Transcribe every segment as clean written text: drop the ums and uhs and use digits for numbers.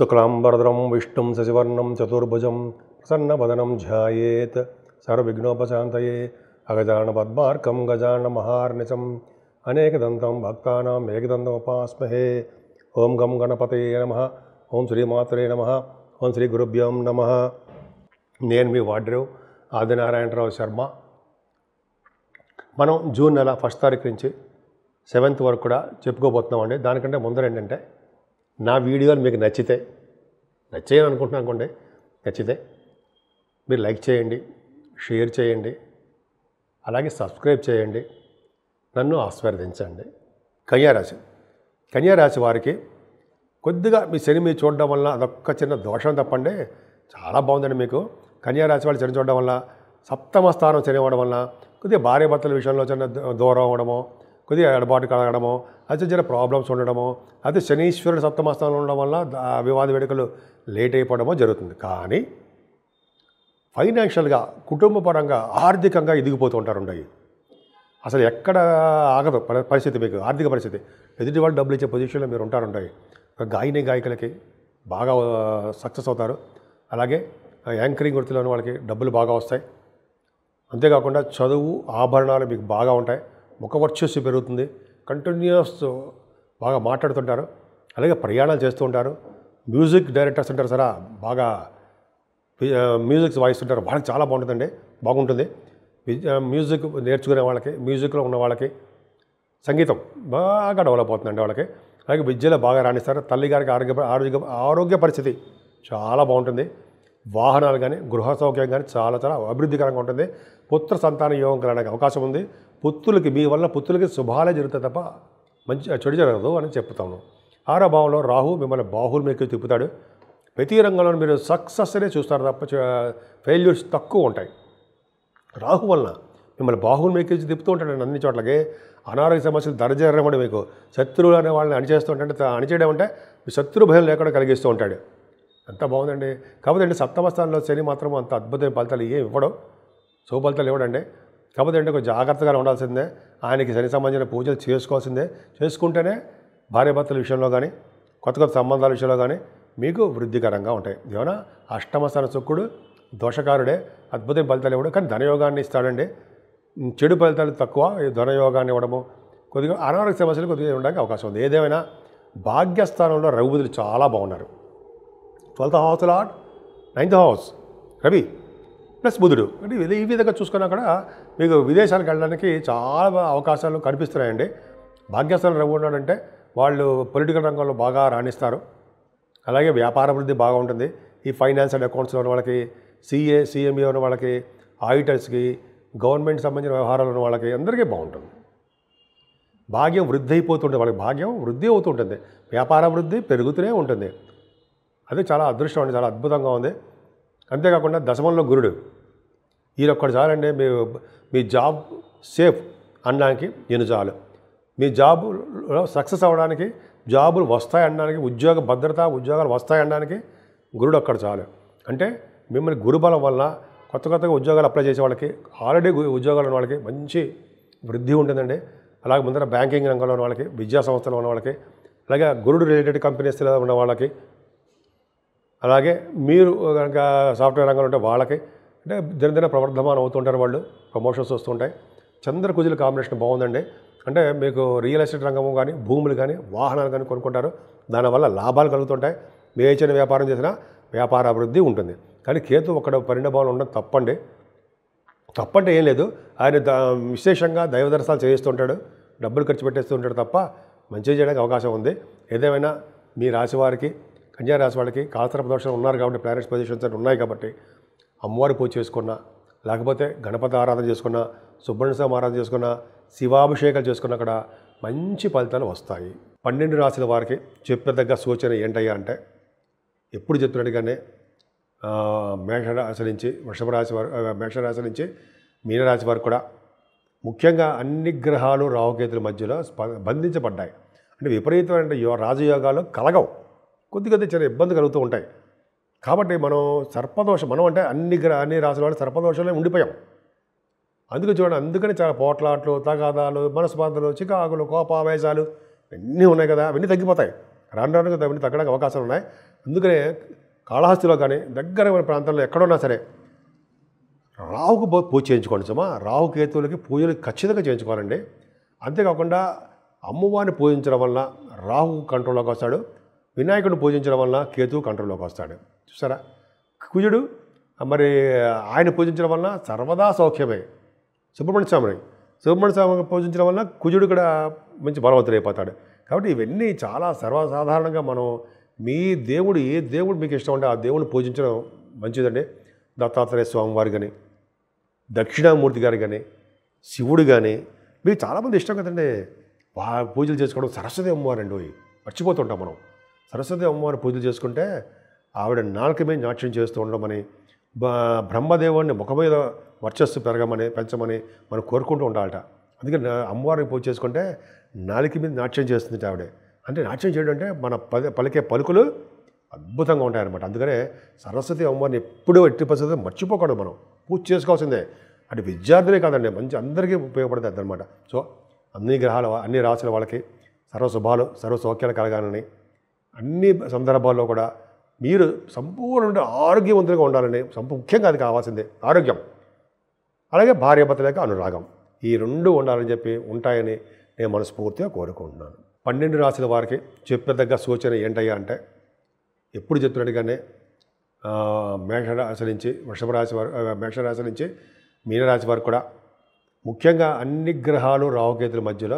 శుక్లాంబరధరం విష్ణుం శశివర్ణం చతుర్భుజం ప్రసన్నవదనం ధ్యాయేత్ సర్వవిఘ్నోపశాంతయే అగజానపద్మార్కం గజాననమహార్నిశం అనేకదంతం భక్తానాం ఏకదంతముపాస్మహే. ఓం గం గణపతయే నమః. ఓం శ్రీమాత్రే నమః. ఓం శ్రీ గురుభ్యం నమః. నేను మీ వాడ్రేవ్ ఆదినారాయణరావు శర్మ. మనం జూన్ నెల 1వ తారీఖు నుంచి 7th వరకు కూడా చెప్పుకోబోతున్నామండి. దానికంటే ముందర ఏంటంటే, నా వీడియోలు మీకు నచ్చాయని అనుకుంటున్నాను అనుకోండి. నచ్చితే మీరు లైక్ చేయండి, షేర్ చేయండి, అలాగే సబ్స్క్రైబ్ చేయండి, నన్ను ఆశీర్వదించండి. కన్యారాశి వారికి కొద్దిగా మీ శని మీరు చూడడం వల్ల అదొక్క చిన్న దోషం తప్పండి, చాలా బాగుందండి. మీకు కన్యారాశి వాళ్ళు శని చూడడం వల్ల, సప్తమ స్థానం శని అవ్వడం వల్ల కొద్దిగా భార్యాభర్తల విషయంలో చిన్న దూరం అవ్వడమో, కొద్దిగా ఎడబాటు కలగడమో, అది చిన్న ప్రాబ్లమ్స్ ఉండడమో, అయితే శనీశ్వరుడు సప్తమ స్థానంలో ఉండడం వల్ల వివాద వేడుకలు లేట్ అయిపోవడమో జరుగుతుంది. కానీ ఫైనాన్షియల్గా, కుటుంబపరంగా, ఆర్థికంగా ఎదిగిపోతూ ఉంటారు. అసలు ఎక్కడ ఆగదు పరిస్థితి, మీకు ఆర్థిక పరిస్థితి. ఎదుటి వాళ్ళు డబ్బులు ఇచ్చే పొజిషన్లో మీరు ఉంటారు. గాయకులకి బాగా సక్సెస్ అవుతారు. అలాగే యాంకరింగ్ వృత్తిలో ఉన్న వాళ్ళకి డబ్బులు బాగా వస్తాయి. అంతేకాకుండా చదువు, ఆభరణాలు మీకు బాగా ఉంటాయి. ముఖ వర్చస్సు పెరుగుతుంది. కంటిన్యూస్ బాగా మాట్లాడుతుంటారు. అలాగే ప్రయాణాలు చేస్తూ ఉంటారు. మ్యూజిక్ డైరెక్టర్స్ ఉంటారు సరే, బాగా మ్యూజిక్స్ వాయిస్తుంటారు. వాళ్ళకి చాలా బాగుంటుంది. మ్యూజిక్ నేర్చుకునే వాళ్ళకి, మ్యూజిక్లో ఉన్న వాళ్ళకి సంగీతం బాగా డెవలప్ అవుతుందండి వాళ్ళకి. అలాగే విద్యలో బాగా రాణిస్తారు. తల్లిగారికి ఆరోగ్య పరిస్థితి చాలా బాగుంటుంది. వాహనాలు కానీ, గృహ సౌఖ్యం కానీ చాలా అభివృద్ధికరంగా ఉంటుంది. పుత్ర సంతాన యోగం కలగడానికి అవకాశం ఉంది. మీ వల్ల పుత్రులకి శుభాలే జరుగుతాయి తప్ప చెడు జరగదు అని చెప్తాను. 6వ భావంలో రాహు మిమ్మల్ని బాహువుల మీకు తిప్పుతాడు. ప్రతి రంగంలో మీరు సక్సెస్నే చూస్తారు తప్ప ఫెయిల్యూర్స్ తక్కువ ఉంటాయి. రాహు వలన మిమ్మల్ని బాహువుల మీకు తిప్పుతూ ఉంటాడు అన్ని చోట్లకి. అనారోగ్య సమస్యలు దరజేరడం కూడా, మీకు శత్రువులు అనే వాళ్ళని అణిచేయడం అంటే మీ శత్రు భయం లేకుండా కలిగిస్తూ ఉంటాడు. అంత బాగుందండి. కాకపోతే సప్తమ స్థానంలో శని మాత్రం అంత అద్భుతమైన ఫలితాలు ఏం ఇవ్వడం, ఫలితాలు ఇవ్వడండి. కాకపోతే కొంచెం జాగ్రత్తగా ఉండాల్సిందే. ఆయనకి శని సంబంధించిన పూజలు చేసుకోవాల్సిందే. చేసుకుంటేనే భార్యాభర్తల విషయంలో కానీ, కొత్త సంబంధాల విషయంలో కానీ మీకు వృద్ధికరంగా ఉంటాయి. ఏమైనా అష్టమ స్థాన శుక్రుడు దోషకారుడే, అద్భుతమైన ఫలితాలు ఇవ్వడం. కానీ ధనయోగాన్ని ఇస్తాడండి. చెడు ఫలితాలు తక్కువ, ధనయోగాన్ని ఇవ్వడము, కొద్దిగా అనారోగ్య సమస్యలు కొద్దిగా ఉండడానికి అవకాశం ఉంది. ఏదేమైనా భాగ్యస్థానంలో రఘుబుధులు చాలా బాగున్నారు. 12th house lord, 9th house Ravi plus బుధుడు. అంటే ఈ విధంగా చూసుకున్నా కూడా మీకు విదేశాలకు వెళ్ళడానికి చాలా అవకాశాలు కనిపిస్తున్నాయండి. భాగ్యస్థానం రవి ఉన్నాడంటే వాళ్ళు పొలిటికల్ రంగంలో బాగా రాణిస్తారు. అలాగే వ్యాపార వృద్ధి బాగా ఉంటుంది. ఈ ఫైనాన్స్ అండ్ అకౌంట్స్లో ఉన్న వాళ్ళకి, CME ఉన్న వాళ్ళకి, ఆడిటర్స్కి, గవర్నమెంట్ సంబంధించిన వ్యవహారాలు ఉన్న వాళ్ళకి అందరికీ బాగుంటుంది. భాగ్యం వృద్ధి అయిపోతుంటుంది. వాళ్ళకి భాగ్యం వృద్ధి అవుతుంటుంది. వ్యాపార వృద్ధి పెరుగుతూనే ఉంటుంది. అదే చాలా అదృష్టం అండి, చాలా అద్భుతంగా ఉంది. అంతేకాకుండా దశమంలో గురుడు, ఈయనొక్కడు చాలండి మీ జాబ్ సేఫ్ అనడానికి. ఈయన చాలు. మీ జాబులో సక్సెస్ అవ్వడానికి, జాబులు వస్తాయి అనడానికి, ఉద్యోగ భద్రత, ఉద్యోగాలు వస్తాయి అనడానికి గురుడు ఒక్కడు చాలు. అంటే మిమ్మల్ని గురుబలం వల్ల కొత్తగా ఉద్యోగాలు అప్లై చేసే వాళ్ళకి, ఆల్రెడీ ఉద్యోగాలు ఉన్న వాళ్ళకి మంచి వృద్ధి ఉంటుందండి. అలాగే ముందర బ్యాంకింగ్ రంగంలో ఉన్న వాళ్ళకి, విద్యా సంస్థలో ఉన్న వాళ్ళకి, అలాగే గురుడు రిలేటెడ్ కంపెనీస్లో ఉన్న వాళ్ళకి, అలాగే మీరు కనుక సాఫ్ట్వేర్ రంగంలో ఉంటే వాళ్ళకి అంటే దినదిన ప్రవర్ధమానం అవుతుంటారు. వాళ్ళు ప్రమోషన్స్ వస్తుంటాయి. చంద్రకుజుల కాంబినేషన్ బాగుందండి. అంటే మీకు రియల్ ఎస్టేట్ రంగము కానీ, భూములు కానీ, వాహనాలు కానీ కొనుక్కుంటారు. దానివల్ల లాభాలు కలుగుతుంటాయి. మీరు ఏ చిన్న వ్యాపారం చేసినా వ్యాపార అభివృద్ధి ఉంటుంది. కానీ కేతు ఒక్కడ పరిణామాలు ఉండడం తప్పంటే ఏం లేదు. ఆయన విశేషంగా దైవ దర్శనాలు చేయిస్తుంటాడు, డబ్బులు ఖర్చు పెట్టేస్తూ ఉంటాడు తప్ప మంచి చేయడానికి అవకాశం ఉంది. ఏదేమైనా మీ రాశి వారికి, కన్యా రాశి వాళ్ళకి కాలసర్ప దోషాలు ఉన్నారు కాబట్టి, ప్లానెట్స్ పొజిషన్స్ అని ఉన్నాయి కాబట్టి, అమ్మవారి పూజ చేసుకున్నా, లేకపోతే గణపతి ఆరాధన చేసుకున్నా, సుబ్రహ్మణ్య స్వామి ఆరాధన చేసుకున్నా, శివాభిషేకాలు చేసుకున్నా అక్కడ మంచి ఫలితాలు వస్తాయి. 12 రాశుల వారికి చెప్పదగ్గ సూచన ఏంటయ్యా అంటే, ఎప్పుడు చెప్తున్నట్టుగానే మేషరాశి నుంచి మేషరాశి నుంచి మీనరాశి వరకు కూడా ముఖ్యంగా అన్ని గ్రహాలు రాహుకేతుల మధ్యలో బంధించబడ్డాయి. అంటే విపరీతమైన రాజయోగాలు కలగవు. కొద్ది చాలా ఇబ్బంది కలుగుతూ ఉంటాయి. కాబట్టి మనం అంటే అన్ని రాశుల వాళ్ళు సర్పదోషంలో ఉండిపోయాం. అందుకని చాలా పోట్లాట్లు, తగాదాలు, మనస్పార్థలు, చికాకులు, కోపావేశాలు అన్నీ ఉన్నాయి కదా. అవన్నీ తగ్గిపోతాయి. రాను అవన్నీ తగ్గడానికి అవకాశాలు ఉన్నాయి. అందుకనే కాళహస్తిలో కానీ దగ్గర ప్రాంతాల్లో ఎక్కడున్నా సరే రాహుకు పూజ చేయించుకోండి సుమా. రాహుకేతువులకి పూజలు ఖచ్చితంగా చేయించుకోవాలండి. అంతేకాకుండా అమ్మవారిని పూజించడం వల్ల రాహు కంట్రోల్లోకి వస్తాడు, వినాయకుడిని పూజించడం వల్ల కేతువు కంట్రోల్లోకి వస్తాడు. చూసారా, కుజుడు మరి ఆయన పూజించడం వల్ల సర్వదా సౌఖ్యమే. సుబ్రహ్మణ్య స్వామిని పూజించడం వల్ల కుజుడు కూడా మంచి బలవంతుడు అయిపోతాడు. కాబట్టి ఇవన్నీ చాలా సర్వసాధారణంగా మనం మీ దేవుడు ఏ దేవుడు మీకు ఇష్టం ఉంటే ఆ దేవుడిని పూజించడం మంచిదండి. దత్తాత్రేయ స్వామి వారు కానీ, దక్షిణామూర్తి గారు కానీ, శివుడు కానీ మీకు చాలామంది ఇష్టం కదండి. పూజలు చేసుకోవడం. సరస్వతి అమ్మవారండి మర్చిపోతుంటాం మనం. సరస్వతి అమ్మవారి పూజలు చేసుకుంటే ఆవిడ నాలుక మీద నాట్యం చేస్తూ ఉండమని, బ్రహ్మదేవుడిని ముఖ మీద వర్చస్సు పెంచమని మనం కోరుకుంటూ ఉండాలట. అందుకని అమ్మవారిని పూజ చేసుకుంటే నాలుక మీద నాట్యం చేస్తుంది ఆవిడ. అంటే నాట్యం చేయడం అంటే మన పలికే పలుకులు అద్భుతంగా ఉంటాయన్నమాట. అందుకనే సరస్వతి అమ్మవారిని ఎప్పుడూ ఎట్టి పరిస్థితుల్లో మర్చిపోకూడదు. మనం పూజ చేసుకోవాల్సిందే. అంటే విద్యార్థులే కాదండి, మంచి అందరికీ ఉపయోగపడుతుంది అన్నమాట. సో అన్ని గ్రహాల అన్ని రాశుల వాళ్ళకి సర్వశుభాలు సర్వ సౌఖ్యాలు కలగాలని, అన్ని సందర్భాల్లో కూడా మీరు సంపూర్ణ ఆరోగ్యవంతులుగా ఉండాలని ముఖ్యంగా అది కావాల్సిందే ఆరోగ్యం. అలాగే భార్యాభర్తల యొక్క అనురాగం, ఈ రెండు ఉండాలని చెప్పి ఉంటాయని నేను మనస్ఫూర్తిగా కోరుకుంటున్నాను. 12 రాశుల వారికి చెప్పదగ్గ సూచన ఏంటయ్యా అంటే, ఎప్పుడు చెప్తున్నట్టుగానే మేషరాశి నుంచి మేషరాశి నుంచి మీనరాశి వరకు కూడా ముఖ్యంగా అన్ని గ్రహాలు రాహుకేతుల మధ్యలో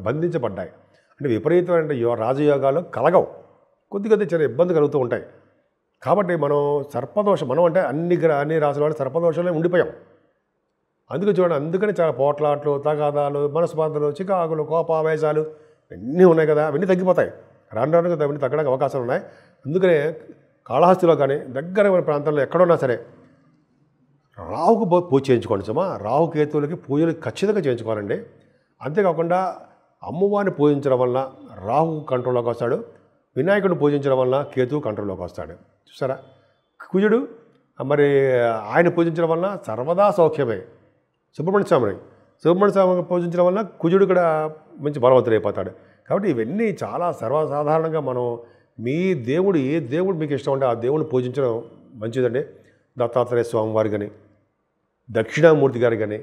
బంధించబడ్డాయి. అంటే విపరీతమైన రాజయోగాలు కలగవు, కొద్ది చిన్న ఇబ్బంది కలుగుతూ ఉంటాయి. కాబట్టి మనం అంటే అన్ని రాశుల వాళ్ళు సర్పదోషంలో ఉండిపోయాం. అందుకని చాలా పోట్లాట్లు, తగాదాలు, మనస్పార్థలు, చికాకులు, కోపావేశాలు ఇవన్నీ ఉన్నాయి కదా, అవన్నీ తగ్గిపోతాయి. రాను కదా అవన్నీ తగ్గడానికి అవకాశాలు ఉన్నాయి. అందుకనే కాళహస్తిలో కానీ దగ్గర ప్రాంతాల్లో ఎక్కడున్నా సరే రాహుకు పూజ చేయించుకోండి సుమా. రాహుకేతువులకి పూజలు ఖచ్చితంగా చేయించుకోవాలండి. అంతేకాకుండా అమ్మవారిని పూజించడం వల్ల రాహు కంట్రోల్లోకి వస్తాడు, వినాయకుడిని పూజించడం వల్ల కేతువు కంట్రోల్లోకి వస్తాడు. చూసారా, కుజుడు మరి ఆయన పూజించడం వల్ల సర్వదా సౌఖ్యమే. సుబ్రహ్మణ్య స్వామిని పూజించడం వల్ల కుజుడు కూడా మంచి బలవంతుడు అయిపోతాడు. కాబట్టి ఇవన్నీ చాలా సర్వసాధారణంగా మనం మీ దేవుడు ఏ దేవుడు మీకు ఇష్టం ఉంటే ఆ దేవుడిని పూజించడం మంచిదండి. దత్తాత్రేయ స్వామి వారు కానీ, దక్షిణామూర్తి గారు కానీ,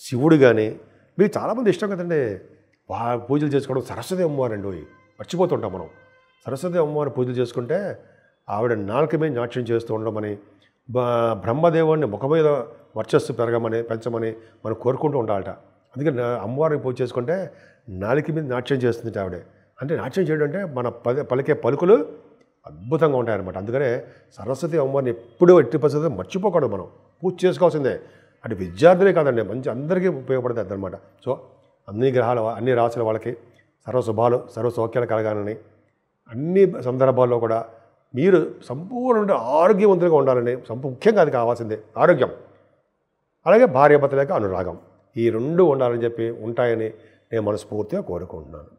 శివుడు కానీ మీకు చాలామంది ఇష్టం కదండి. పూజలు చేసుకోవడం. సరస్వతి అమ్మవారండి మర్చిపోతుంటాం మనం. సరస్వతి అమ్మవారి పూజలు చేసుకుంటే ఆవిడ నాలుక మీద నాట్యం చేస్తూ ఉండమని, బ్రహ్మదేవుడిని ముఖ మీద వర్చస్సు పెంచమని మనం కోరుకుంటూ ఉండాలట. అందుకని అమ్మవారిని పూజ చేసుకుంటే నాలుక మీద నాట్యం చేస్తుంది ఆవిడ. అంటే నాట్యం చేయడం అంటే మన పలికే పలుకులు అద్భుతంగా ఉంటాయన్నమాట. అందుకనే సరస్వతి అమ్మవారిని ఎప్పుడూ ఎట్టి పరిస్థితుల్లో మర్చిపోకూడదు. మనం పూజ చేసుకోవాల్సిందే. అంటే విద్యార్థులే కాదండి, మంచి అందరికీ ఉపయోగపడుతుంది అన్నమాట. సో అన్ని రాశుల వాళ్ళకి సర్వశుభాలు సర్వ సౌఖ్యాలు కలగాలని, అన్ని సందర్భాల్లో కూడా మీరు సంపూర్ణ ఆరోగ్యవంతులుగా ఉండాలని ముఖ్యంగా అది కావాల్సిందే ఆరోగ్యం. అలాగే భార్యాభర్తల యొక్క అనురాగం, ఈ రెండు ఉండాలని చెప్పి ఉంటాయని నేను మనస్ఫూర్తిగా కోరుకుంటున్నాను.